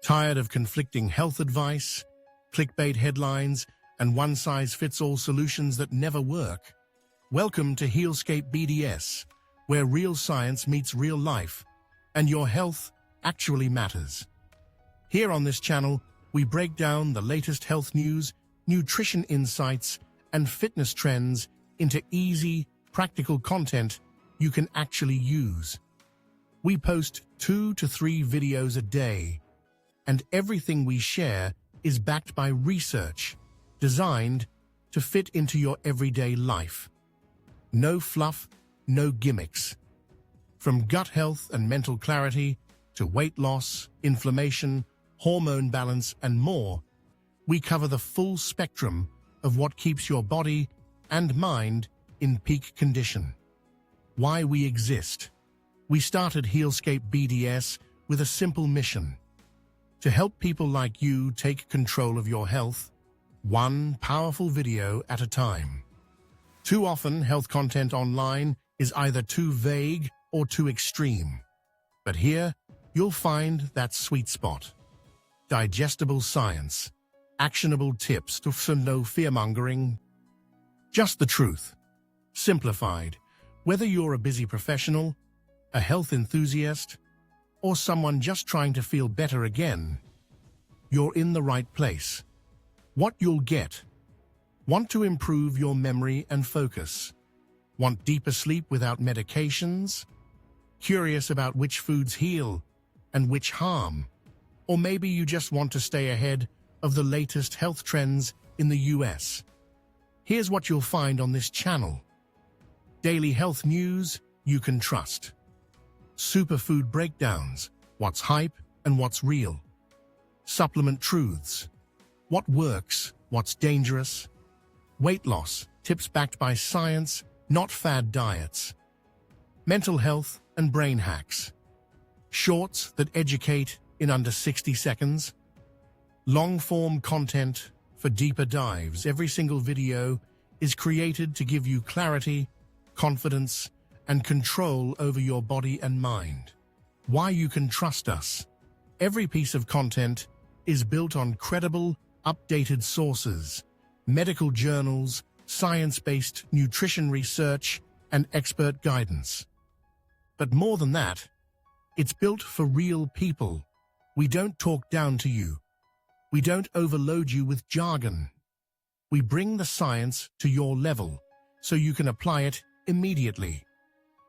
Tired of conflicting health advice, clickbait headlines, and one-size-fits-all solutions that never work? Welcome to Healscape BDS, where real science meets real life, and your health actually matters. Here on this channel, we break down the latest health news, nutrition insights, and fitness trends into easy, practical content you can actually use. We post 2 to 3 videos a day, and everything we share is backed by research designed to fit into your everyday life. No fluff, no gimmicks. From gut health and mental clarity to weight loss, inflammation, hormone balance, and more, we cover the full spectrum of what keeps your body and mind in peak condition. Why we exist. We started Healscape BDS with a simple mission: to help people like you take control of your health, one powerful video at a time. Too often, health content online is either too vague or too extreme. But here, you'll find that sweet spot. Digestible science, actionable tips for no fear-mongering. Just the truth. Simplified. Whether you're a busy professional, a health enthusiast, or someone just trying to feel better again, you're in the right place. What you'll get: want to improve your memory and focus? Want deeper sleep without medications? Curious about which foods heal and which harm? Or maybe you just want to stay ahead of the latest health trends in the US? Here's what you'll find on this channel. Daily health news you can trust. Superfood breakdowns, what's hype and what's real. Supplement truths, what works, what's dangerous. Weight loss, tips backed by science, not fad diets. Mental health and brain hacks. Shorts that educate in under 60 seconds. Long-form content for deeper dives. Every single video is created to give you clarity, confidence, and control over your body and mind. Why you can trust us. Every piece of content is built on credible, updated sources, medical journals, science-based nutrition research, and expert guidance. But more than that, it's built for real people. We don't talk down to you. We don't overload you with jargon. We bring the science to your level so you can apply it immediately.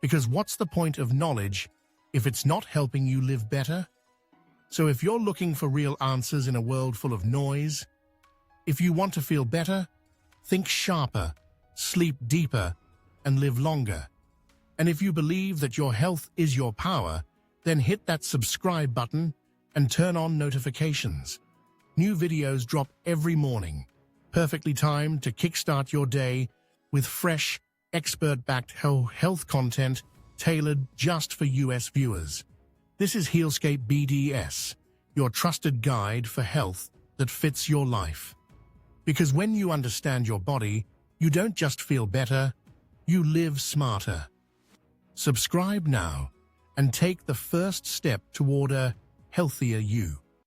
Because what's the point of knowledge if it's not helping you live better? So if you're looking for real answers in a world full of noise, if you want to feel better, think sharper, sleep deeper, and live longer. And if you believe that your health is your power, then hit that subscribe button and turn on notifications. New videos drop every morning, perfectly timed to kickstart your day with fresh, expert-backed health content tailored just for US viewers. This is Healscape BDS, your trusted guide for health that fits your life. Because when you understand your body, you don't just feel better, you live smarter. Subscribe now and take the first step toward a healthier you.